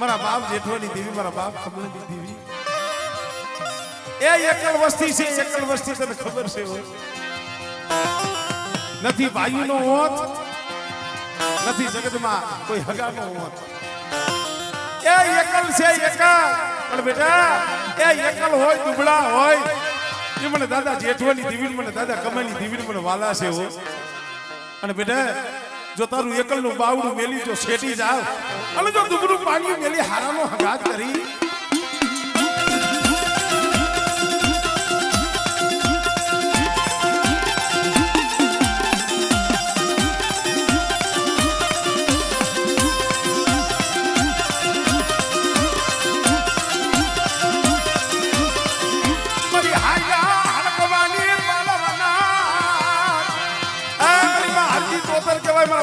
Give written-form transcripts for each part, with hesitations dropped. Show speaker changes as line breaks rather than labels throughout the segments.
મારા બાપ જેઠવાની દેવી મારા બાપ કમળની દેવી એ એકલ વસ્તી છે એકલ વસ્તી તને ખબર છે નથી ભાઈનો હોત નથી જગતમાં કોઈ હગાનો હોત એ એકલ છે એકલ પણ બેટા એ એકલ હોય દુબળા હોય એ મને દાદા જેઠવાની દેવી મને દાદા કમળની દેવી મને વાલા છે હો અને બેટા જો તારું એકલનું બાવડું મેલી જો શેટી જાવ અને જો દુબળું પાણી મેલી હારાનો હગાત કરી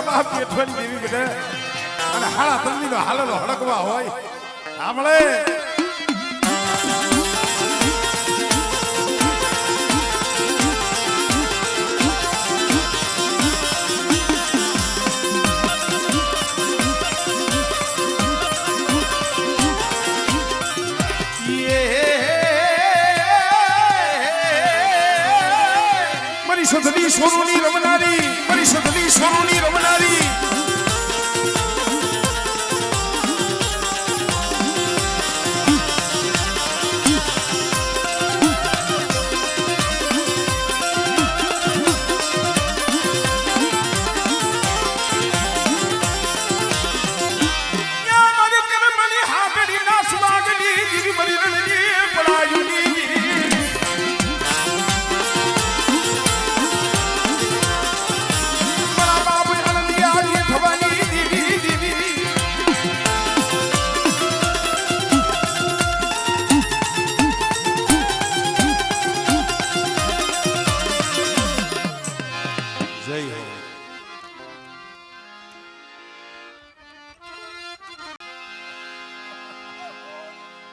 બાપ જેઠવાની દેવી બેટા અને હાલા તંદીનો હાલલો હડકવા હોય સાંભળે મારી સદની સોનુની રમનારી મારી સદની સોનુની રમનારી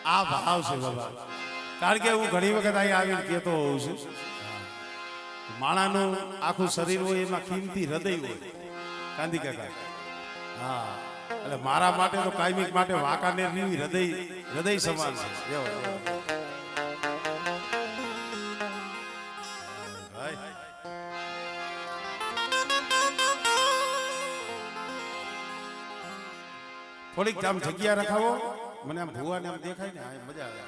આ ભાવ છે બાબા કારણ કે હું ઘણી વખત અહીં આવીને કહેતો હોઉં છું માણાનું આખું શરીર હોય એમાં કિંમતી હૃદય હોય કાંદી કાકા હા એટલે મારા માટે તો કાયમિક માટે વાંકાનેર ની હૃદય સમાન છે થોડીક આમ જગ્યા રખાવો મને આમ ભુવાને આમ દેખાય ને આ મજા આવે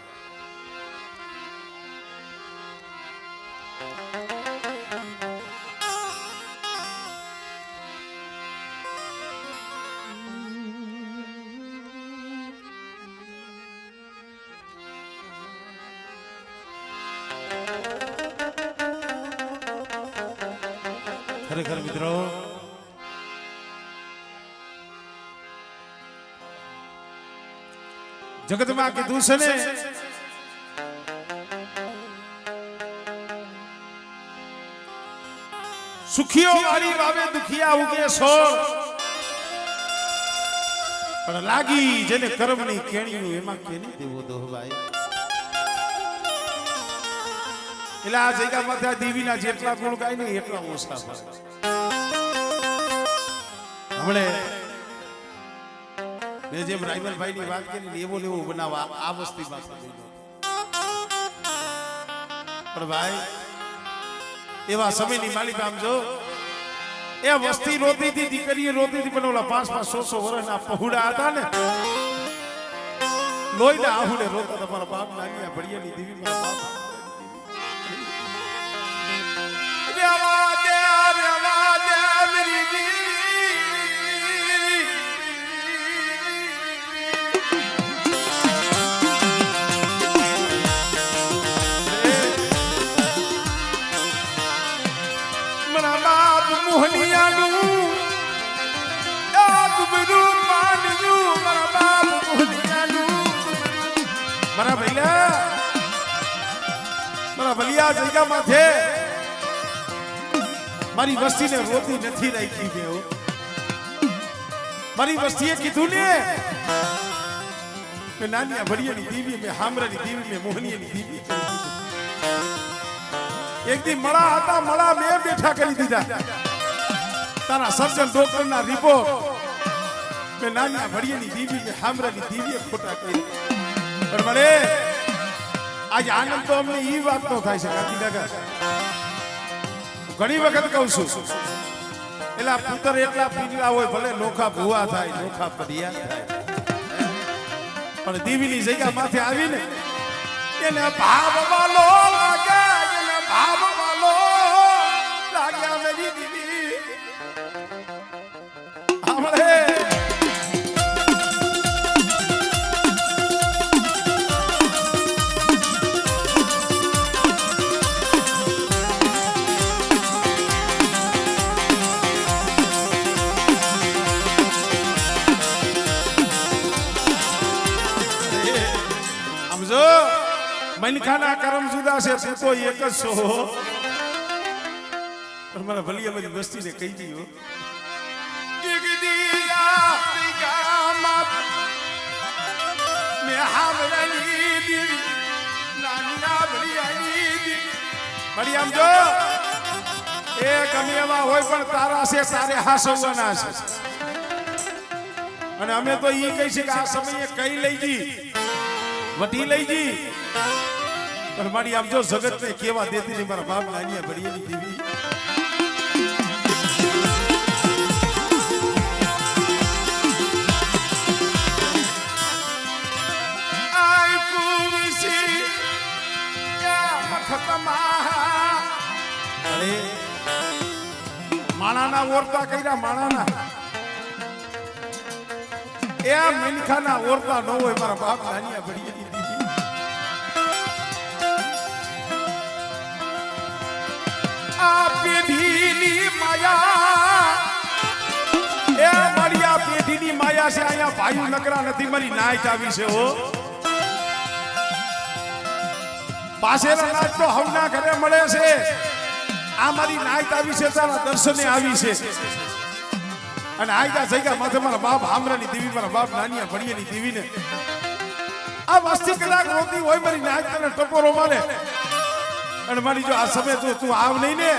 ખરેખર મિત્રો જગતમાં કીધું છે ને સુખીઓ વાળી વાવે દુખિયા ઉગે સોળ પણ લાગી જેને કર્મની કેણીયું એમાં કેની દેવો દોહવાય એટલે આ જગ્યા માથે દેવીના જેટલા ગુણ ગાય ને એટલા ઓછા હમણે મેં જેમ રાયમલભાઈ ની વાત કરી એવો લેવો બનાવવા આ વસ્તીમાં પણ ભાઈ એવા સમયની માલિક આમ જો એ વસ્તી રોતી હતી દીકરીઓ રોતી હતી પણ ઓલા 500-600 વર્ષના પહોળા હતા ને લોહીના આહુડે રોતા તમારા બાપ નાની ભડિયાની દેવી મારા બાપ મારા ભૈલા મારા ભલિયા જગ્યા માથે મારી વસ્તીને રોતી નથી રાખી દેવ મારી વસ્તીએ કીધું ને કે નાની ભડિયાની દેવી મે હામરાની દેવી મે મોહનીની દેવી એક દી મળા હતા મળા મે બેઠા કરી દીધા તારા સર્જન ડોક્ટરના રિપોર્ટ મેં નાના ભડિયાની દીવી મેં હામરાની દીવીએ ખોટા કરી પણ મને આજ આનંદ તો અમને ઈ વાતનો થાય છે કાકી કાકા ઘણી વખત કહું છું એલા પુત્ર એટલા પીગલા હોય ભલે નોખા ભૂવા થાય નોખા પડિયા થાય પણ દીવીની જગ્યા માથે આવીને એને ભાવ વાલો લાગ્યા એને ભાવ વાલો લાગ્યા મેરી દીવી આપણે મનખાના કરમ જુદા છે તું તો એક જ છો પણ મને ભલી બધી વસ્તીને કહી દીયો એક દિયા ગામત મે હામરાની દીવી નાના ભલિયાની દીવી ભલી આમ જો એ ગમે એવા હોય પણ તારા છે તારે હાસવવાના છે અને અમે તો ઈ કહી છે કે આ સમયે કઈ લઈ જી વટી લઈ જી પણ મારી આમ જો જગત ને કેવા દેતી નહીં મારા બાપ નાની ભડિયાની દીવી આઈ કુવિસી યા મખતમા અરે માણાના ઓરતા કર્યા માણાના એ મનખાના ઓરતા ન હોય મારા બાપ નાની ભડિયાની પેઢીની માયા એ મારી પેઢીની માયા છે અહીંયા ભાઈ નકરા નથી મારી નાઈટ આવી છે હો પાસેના નાચ તો હવના ઘરે મળે છે આ મારી નાઈટ આવી છે તારા દર્શને આવી છે અને આયગા જગ્યા માથે મારા બાપ હામરાની દેવી મારા બાપ નાની ભડિયાની દેવીને આ વસ્તી કદાચ રોતી હોય મારી નાઈટ તને ટપોરો મારે અને મારી જો આ સમય તો તું આવ નહીં ને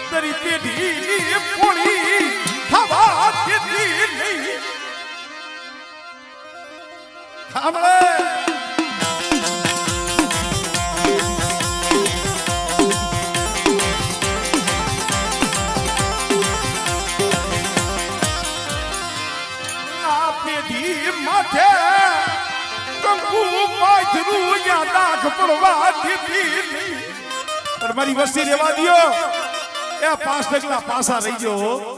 તારી પેઢી પોળી ખાવા દેતી નહીં સાંભળે આ પેઢી માથે કંકુ પાથરું યા દાગ પડવા દેતી નહીં મારી વસ્તી રેવા દિયો એ 5 ડગલા પાસા રહી ગયો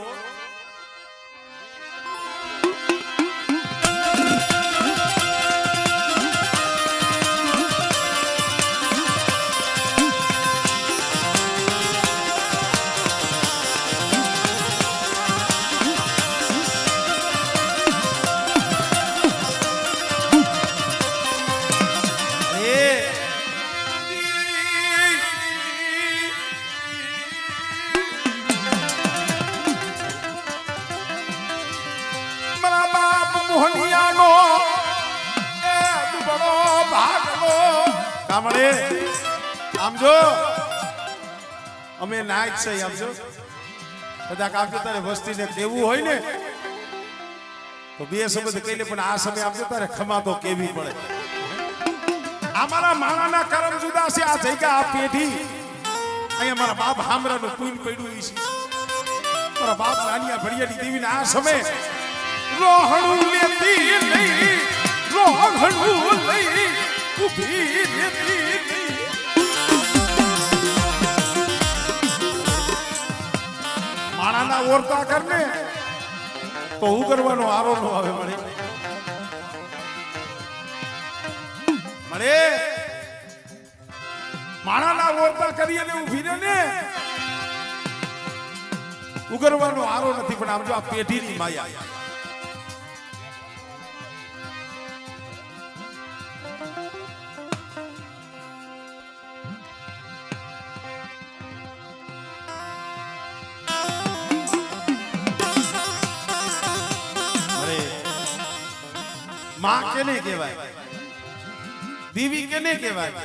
મોહનિયાનો એ દુબળો ભાગલો કામડે આમ જો અમે નાઈટ છે આમ જો કદાચ આપજો તારે વસ્તીને કેવું હોય ને તો બે શબ્દ કહી લે પણ આ સમય આપજો તારે ખમા તો કેવી પડે અમારા માણાના કરમ જુદા છે આ જગ્યા આ પેઢી અહીંયા મારા બાપ હામરાનું કુલ પડ્યું છે મારા બાપ નાની ભડિયાની દેવીને આ સમય રોહણું લેતી નહીં રોહણું લઈ ઉભી રહેતી નહીં માણાના ઓરતા કરને તો હું કરવાનો આરો નો આવે મળે માણાના ઓરતા કરી અને ઉભી રહે ને ઉગરવાનો આરો નથી પણ આમ જો આ પેઢીની માયા માં કેને કહેવાય દેવી કેને કહેવાય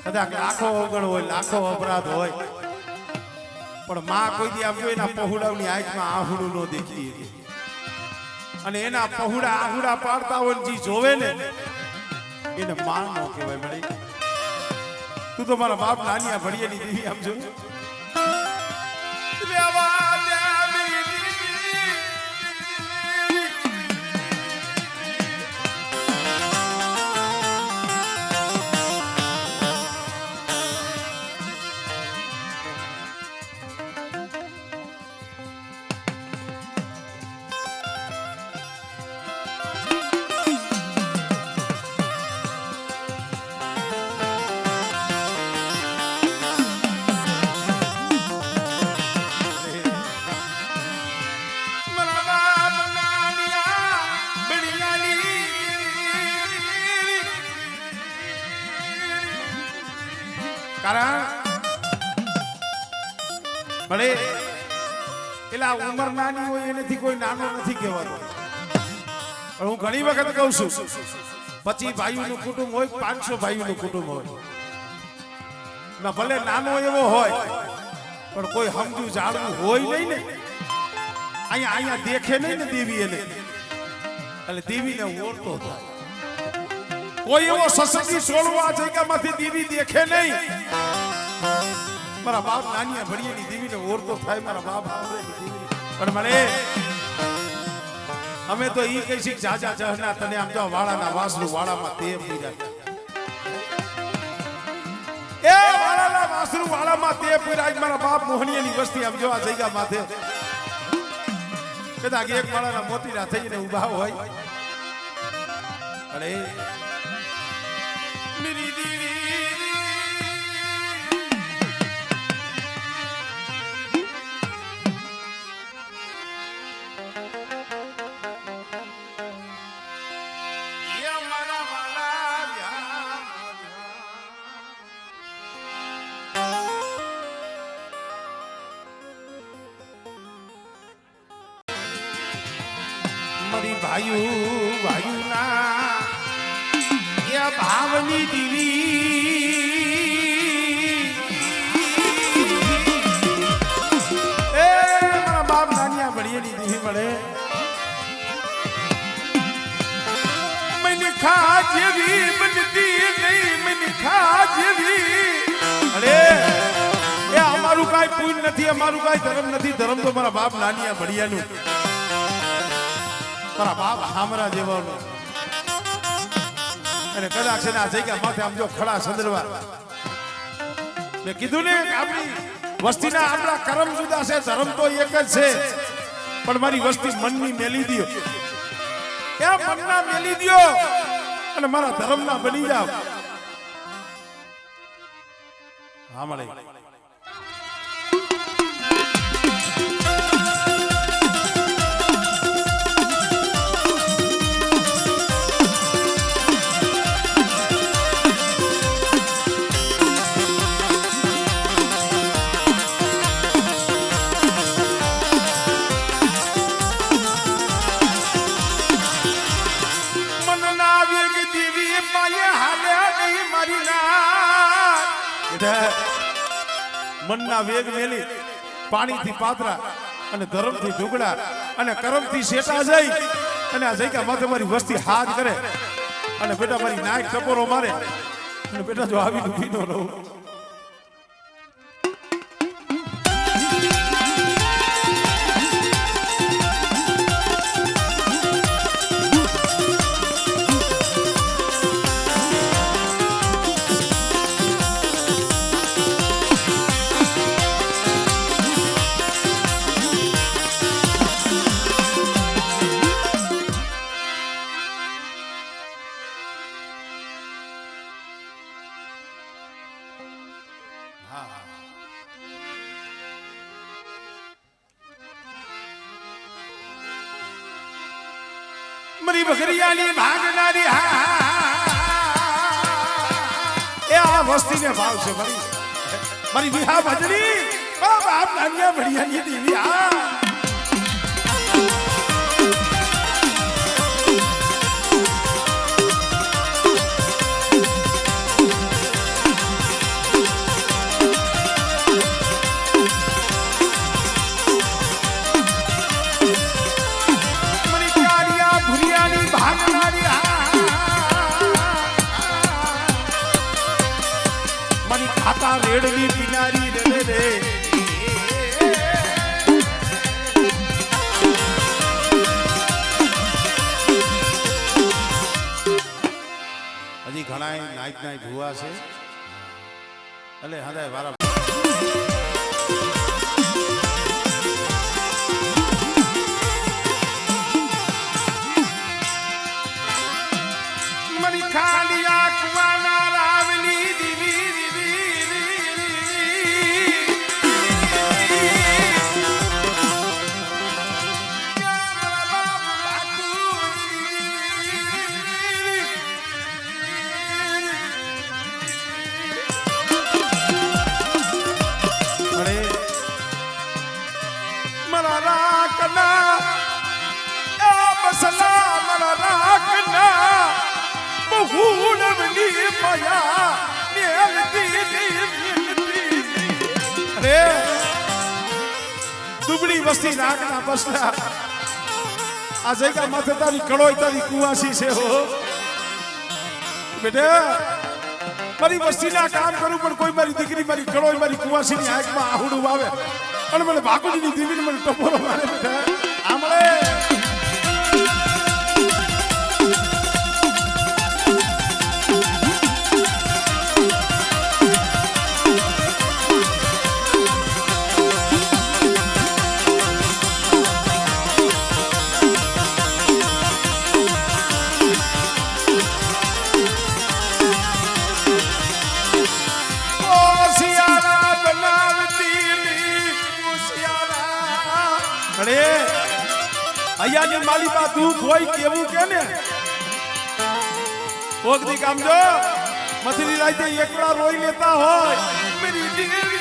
કદાચ લાખો અવગણ હોય લાખો અપરાધ હોય પણ માં કોઈ દી આમ જો એના પહોળાવની આંખમાં આહુડું ન દેખી અને એના પહોળા આહુડા પાડતા હોય જે જોવે ને એને માં નો કહેવાય મળી. તું તો મારા બાપ નાનિયા ભડિયાની દેવી આમ જો ભલે પેલા ઉંમર નાની હોય એનાથી કોઈ નાનો નથી કહેવાતો. પણ હું ઘણી વખત કહું છું 25 ભાઈઓનું કુટુંબ હોય 500 ભાઈઓનું કુટુંબ હોય ના ભલે નાનો એવો હોય પણ કોઈ સમજુ જાણવું હોય નહીં ને. અહીંયા દેખે નહીં ને દેવી એને એટલે દેવીને ઓળતો થાય. કોઈ એવો સસંગી સોળવા જગ્યામાંથી દેવી દેખે નહીં. મારા બાપ નાનિયા ભડિયાની દેવીને ઓળતો થાય. મારા બાપ પણ મને અમે તો ઈ કઈ શીખ જાજા જહના તને આમ જો વાળાના વાસરું વાળામાં તે પૂર્યા એ વાળાના વાસરું વાળામાં તે પૂર્યા. મારા બાપ મોહનીયાની વસ્તી આમ જો આ જગ્યા માથે કદાચ એક વાળાના મોતીના થઈને ઊભા હોય અરે મેરી દેવી મારી ભાઈઓ ના એ ભાવની દીવી એ મારા બાપ નાનિયા ભડિયાની દીવી મળે. મને ખા જેવી બનતી નહીં મને ખા જેવી. અરે એ અમારું કાંઈ પૂન નથી અમારું કાંઈ ધર્મ નથી. ધર્મ તો મારા બાપ નાનિયા ભડિયાનું મારા બાપ હામરા જેવાનો. અને કદાચ એના જગ્યા માથે આમ જો ખડા સંદર્ભા મેં કીધું ને આપણી વસ્તીના આપણા કર્મ જુદા છે ધર્મ તો એક જ છે. પણ મારી વસ્તી મનની મેલી દો એ મનના મેલી દો અને મારા ધર્મના બની જાવ. હા મળે મનના વેગ મેલી પાણીથી પાતરા અને ધર્મથી ઢુકડા અને કર્મથી શેટા જઈ અને આ જગ્યા માથે મારી વસ્તી હાથ કરે અને બેટા મારી નાક ટપોરો મારે અને બેટા જો આવી ઊભી ન રહું. મારી બકરિયાની ભાગનારી એ આ વસ્તીને ભાવ છે મારી વિહા ભજની બાપ નાનિયા ભડિયાની દેવી મારી કાળી માતા રેડની કિનારી રે રે હજી ઘણા નાઈટ નાઈટ ભૂવા છે એટલે હદાય વારા મરી ખાલિયા કુવાના રાવલી દીવી દુબળી વસ્તી નાગના બસલા આ જગ્યા માથે તારી કળોય તારી કુવાસી છે હો બેટા મારી વસ્તીના કામ કરું પણ કોઈ મારી દીકરી મારી કળોય મારી કુવાસીની આંખમાં આહુડું આવે અને મને ભાગુજીની દીવીને મને ટપોરો મારે બેટા આમળે અહીંયાની માલિકા દુઃખ હોય કેવું કે ને કોકની કામ જો મથરી રાતે એકલા રોઈ લેતા હોય મેરી દીકરી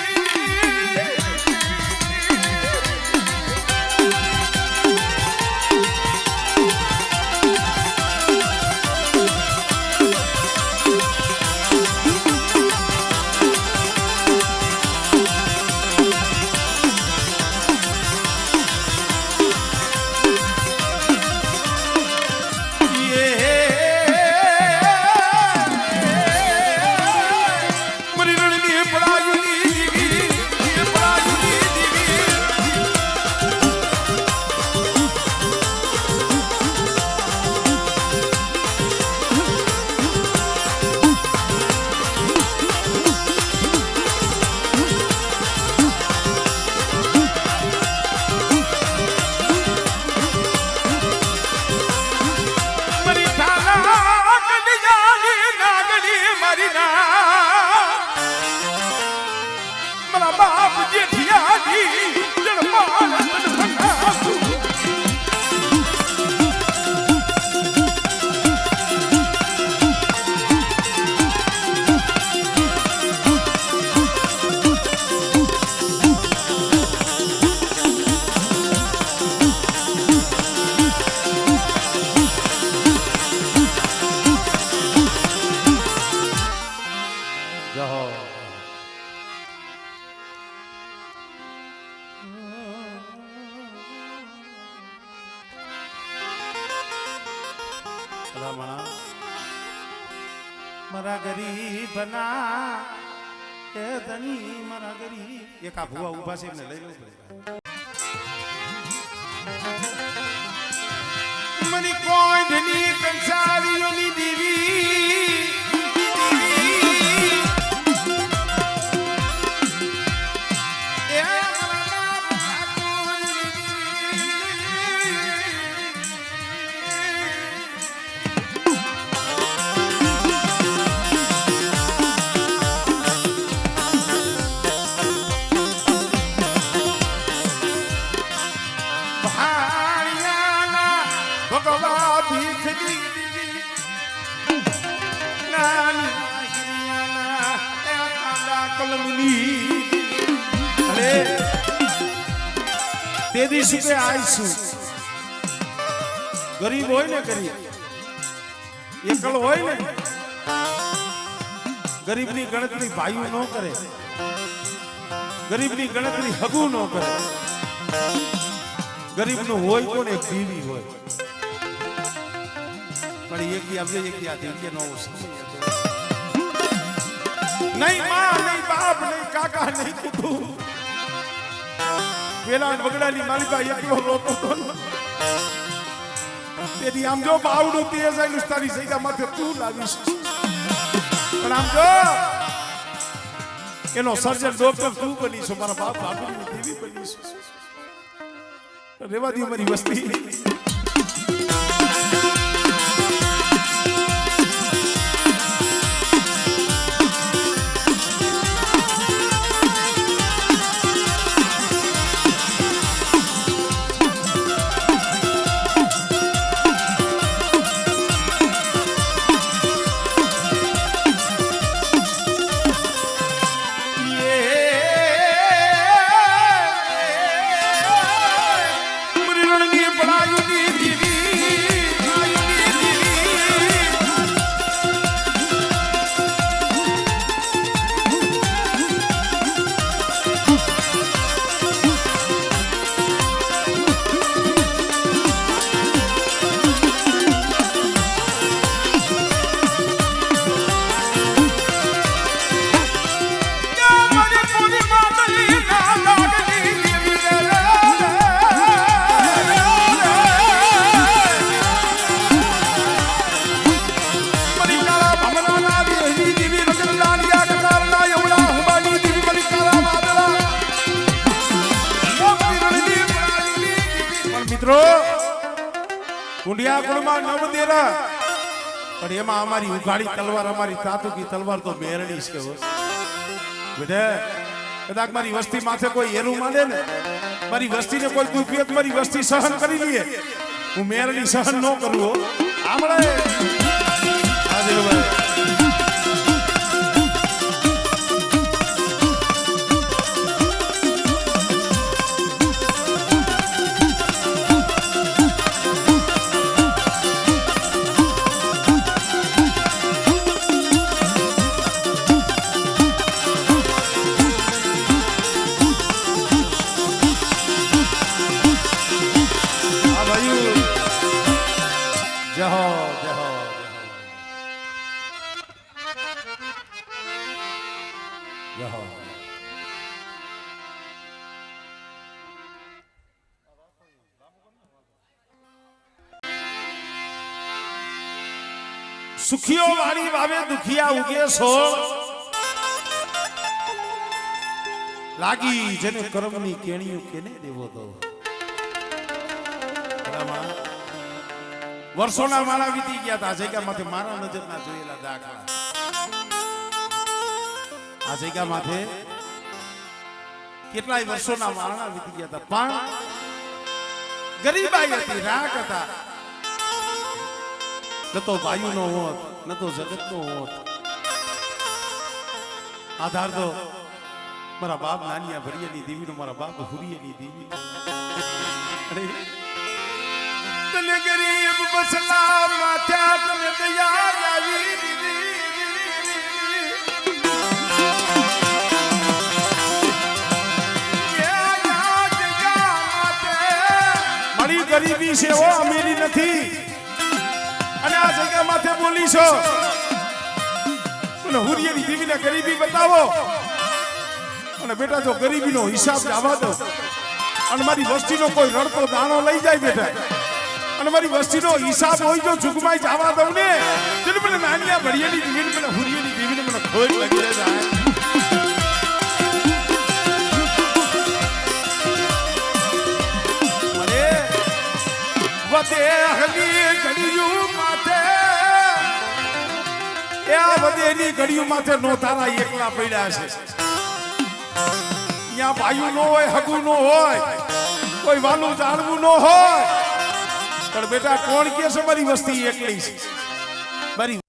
મારા ગરીબ ના એ ધની મારા ગરીબ એક આ ભુવા ઉભા છે એમને લઈ લઉં મની કોઈ ધની કંસારીઓની દીવી તે દિવસે કે આઈશું ગરીબ હોય ને ગરીબ એકલ હોય ને ગરીબની ગણતરી ભાઈઓ ન કરે ગરીબની ગણતરી હગુ ન કરે ગરીબનું હોય કોને એક બીવી હોય પણ એક દી આપજે એક દી આ દીકરી નો નહીં માં નહીં બાપ નહીં કાકા નહીં કુટુંબ પેલા બગડાની માલિકા એકલો રોતો હતો તેથી આમ જો બાવડું તે જાય તારી સૈગા માથે તું લાવીશ પણ આમ જો એનો સર્જન ડોક્ટર તું બનીશ મારા બાપ ભાભીની દેવી બનીશ રેવા દી મારી વસ્તી કુંડિયા કુળમાં નવ દેરા પણ એમાં અમારી ઉઘાડી તલવાર અમારી તાતુકી તલવાર તો મેરડી છે બેટા કદાચ મારી વસ્તી માથે કોઈ એરું માંડે ને મારી વસ્તીને કોઈ દુઃખ મારી વસ્તી સહન કરી લઈએ હું મેરડી સહન ન કરું આમળે સુખીઓ વાળી વાવે દુખિયા ઉગે સોળ લાગી જેને કર્મની કેણીઓ કેને દેવો દો વર્ષોના માળા વીતી ગયા હતા જગ્યામાંથી મારા નજરના જોયેલા દાખલા આ જગ્યામાંથી કેટલાય વર્ષોના માળા વીતી ગયા હતા પણ ગરીબાઈ હતી રાગ હતા ન તો વાયુ નો હોત ન તો જગત નો હોત આધાર તો મારા બાપ નાનિયા ભરિયાની દેવીનો મારા બાપ હુરિયાની દેવી અરે તને ગરીબ બસલા માથા તને દયા આવી મારી ગરીબી છે ઓ અમીરી નથી અને આ જગ્યા માથે બોલી છો અને હુરિયાની દેવીને ગરીબી બતાવો અને બેટા જો ગરીબીનો હિસાબ જવા દો અને મારી વસ્તીનો કોઈ રડતો દાણો લઈ જાય બેટા અને મારી વસ્તીનો હિસાબ હોય જો ઝુકમાઈ જવા દઉં ને એટલે મને નાનિયા ભરિયાની દેવીને મને હુરિયાની દેવીને મને ખોટ લાગી જાય વધે હલી ઘડિયું માથે એ આ વધેની ઘડિયું માથે નો તારા એકલા પડ્યા છે અહીંયા ભાઈયું નો હોય હગું નો હોય કોઈ વાલું જાણવું નો હોય પણ બેટા કોણ કે છે મારી વસ્તી એકલી છે મારી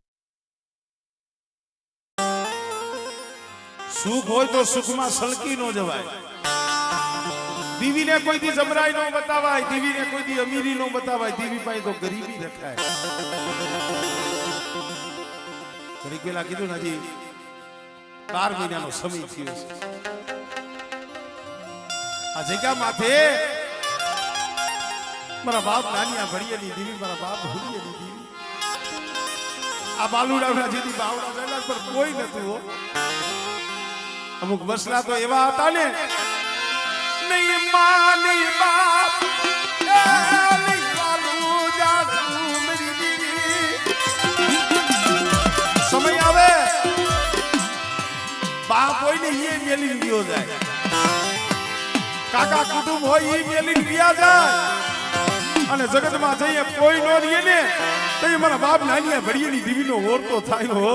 સુખ હોય તો સુખમાં સલકી નો જવાય દીવીને કોઈ દી જમરાઈ નો બતાવાય દીવીને કોઈ દી અમીરી નો બતાવાય દીવી પાસે તો ગરીબી રખાય ઘણી પેલા કીધું ને હજી 12 મહિનાનો સમય થયો છે આ જગ્યા માથે મારા બાપ નાનિયા ભરિયાની દેવી મારા બાપ હુરિયાની દેવી આ બાલુડાના જેથી બાવડા ગયેલા પર કોઈ નતું હો અમુક વસલા તો એવા હતા ને નહીં માની બાપ નહીં વાલું જાતું મેરી દીવી. સમય આવે બાપ હોય ને એ મેલી ગયો જાય, કાકા કુટુંબ હોય એ મેલી ગયા જાય, અને જગતમાં જઈએ કોઈ નો રહીએ ને તો એ મારા બાપ નાની ભડીએની દીવીનો ઓરતો થાય હો.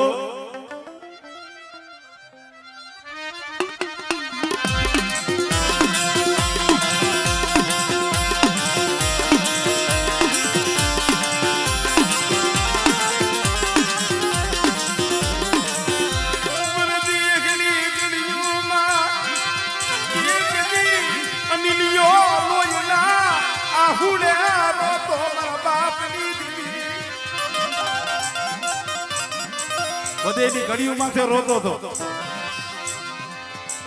વધેની ઘડીઓ માથે રોતો હતો,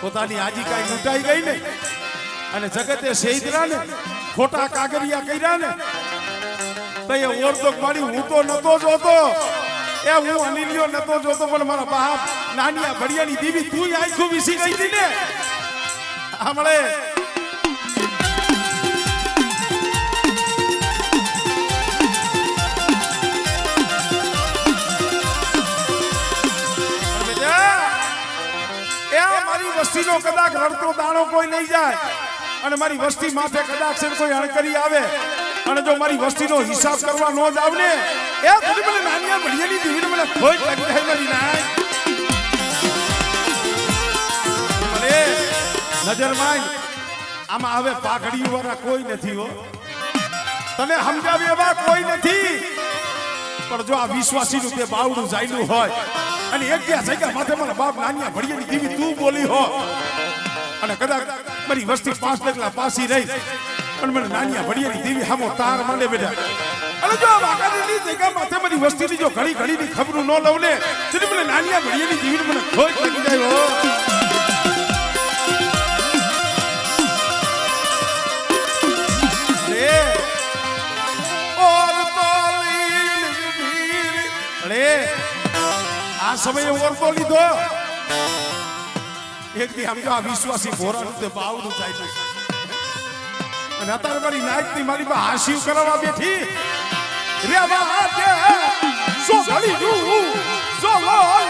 પોતાની આજી કાંઈ લૂંટાઈ ગઈ ને, અને જગતે શહીદરા ને ખોટા કાગરિયા કર્યા ને તો એ ઓરતો મારી હું તો નતો જોતો, એ હું અનિલિયો નતો જોતો, પણ મારા બાપ નાની ભડિયાની દીવી તું આખું વિસી ગઈ હતી ને. હમણે વસ્તીનો કદાચ રડતો દાણો કોઈ નહીં જાય, અને મારી વસ્તી માથે કદાચ કોઈ અણકરી આવે, અને જો મારી વસ્તીનો હિસાબ કરવા ન જ આવે ને એ મને મને નાની ભડિયાની દીવીને મને ખોટ લાગી જાય મારી નાય. મને નજરમાં આમાં હવે પાઘડીઓ વાળા કોઈ નથી હો, તને સમજાવે એવા કોઈ નથી, પણ જો આ વિશ્વાસીનું તે બાવડું જાયલું હોય અને એક જગ્યા માથે મારા બાપ નાની ભડિયાની દીવી તું બોલી હો, અને કદાચ મારી વસ્તી 5 ડગલા પાસી રહી પણ મને નાની ભડિયાની દીવી હામો તાર માંડે બેઠા, અને જો વાકાની જગ્યા માથે મારી વસ્તીની જો ઘડી ઘડીની ખબરું ન લઉં ને તો મને નાની ભડિયાની દીવીને મને ખોટ લાગી જાય હો. આ સમયે ઓરતો લીધો એક દી આમ તો આ વિશ્વાસી ઘોરાનું તે બાવડું ચાલ્યું, અને અત્યારે મારી નાયકની મારી પાસે હાસ્યું કરવા બેઠી રેવા દે સો ઘડી જુ સો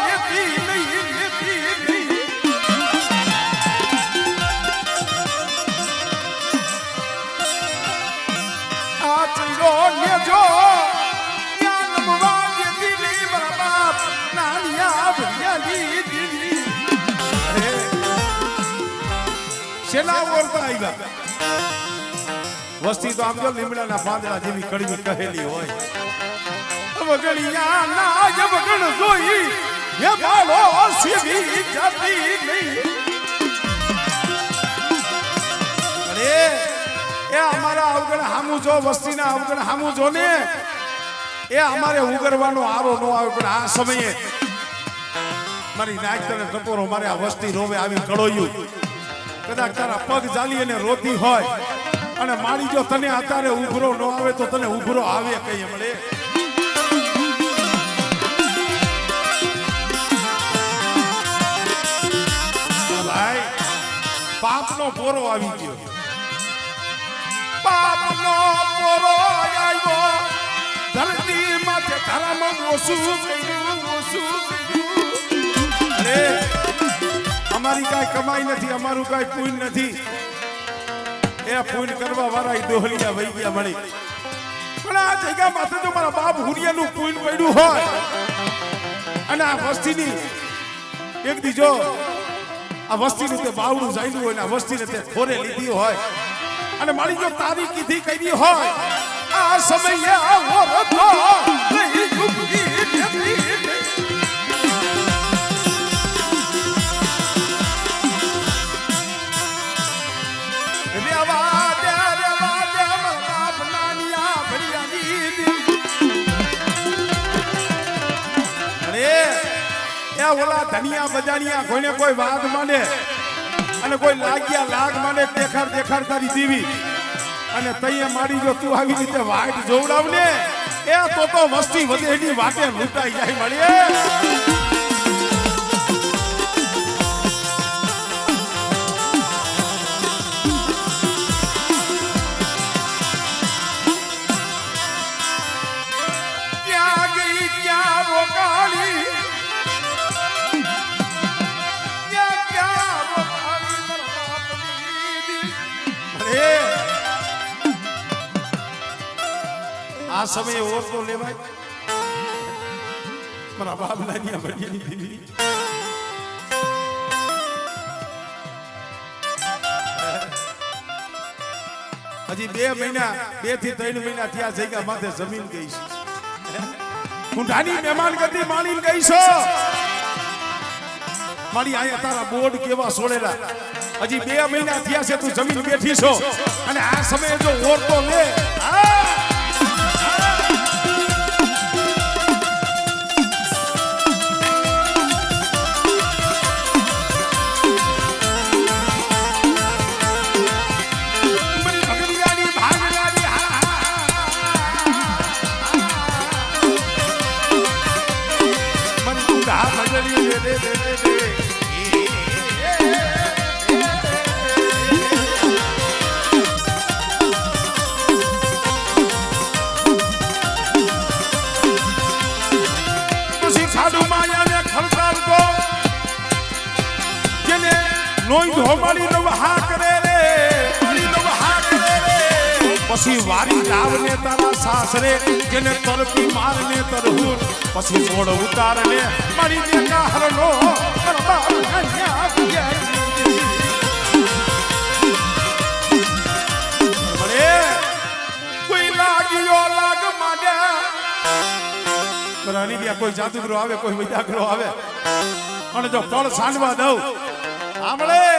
લેતી નહીં લેતી આ ચલો લેજો શેલા ઓરતા આવ્યા. વસ્તી તો આમ જો લીમડાના પાંદડા જેવી કડવી કહેલી હોય, વગડિયા ના વગડ જોઈ એ બાળો સીધી જાતી નહીં. અરે એ અમારા અવગણ હામું જો, વસ્તીના અવગણ હામું જો ને એ અમારે ઉગરવાનો આરો ન આવે, પણ આ સમયે મારી નાક તને ટપોરો મારે આ વસ્તી રોવે આવી કળોયું, કદાચ તારા પગ ચાલી અને રોતી હોય, અને મારી જો તને અત્યારે ઉભરો ન આવે તો તને ઉભરો આવે કઈ મળે. ભાઈ પાપનો પોરો આવી ગયો, પાપનો પોરો આવ્યો ધરતી માથે તારામાં ઓછું કર્યું, ઓછું કર્યું. અરે અમારી કાંઈ કમાઈ નથી, અમારું કાંઈ પૂન નથી, એ પૂન કરવા વાળા દોહલિયા વહી ગયા મળી, પણ આ જગ્યા માથે જો મારા બાપ હુરિયાનું પૂન પડ્યું હોય, અને આ વસ્તીની એક દી જો આ વસ્તીનું તે બાવડું જાયલું હોય ને આ વસ્તીને તે ખોરે લીધી હોય, અને મારી જો તારી કીધી કરી હોય, આ સમયે આવો રતો નહીં ડૂબી ઓલા ધનિયા બજાનિયા કોઈને કોઈ વાદ માંડે અને કોઈ લાગ્યા લાગ માંડે દેખાડ દેખાડ તારી દીવી, અને તઈએ મારી જો તું આવી રીતે વાટ જોવડાવ ને એ તો વસ્તી વધેની વાટે લૂંટાઈ જાય મળીએ. આ સમયે ઓર તો લેવાય મારા બાપ લાગ્યા ભજીયાની દીવી હજી 2 મહિના 2 થી 3 મહિના થયા જગ્યા માથે જમીન ગઈ છે ઊંઢાની મહેમાન ગતિ માણીને ગઈ છો મારી આયા તારા બોર્ડ કેવા છોડેલા હજી 2 મહિના થયા છે તું જમીન બેઠી છો અને આ સમયે જો ઓર તો લે પછી વારી લાવને તારા સાસરે જેને તરફી મારને તરહુર પછી મોડ ઉતારને મારી દેના હરનો કોઈ લાગ્યો લાગ માડ્યા રાની કોઈ જાદુગરો આવે કોઈ વૈદાગરો આવે અને જો ફળ સાંડવા દઉં આમળે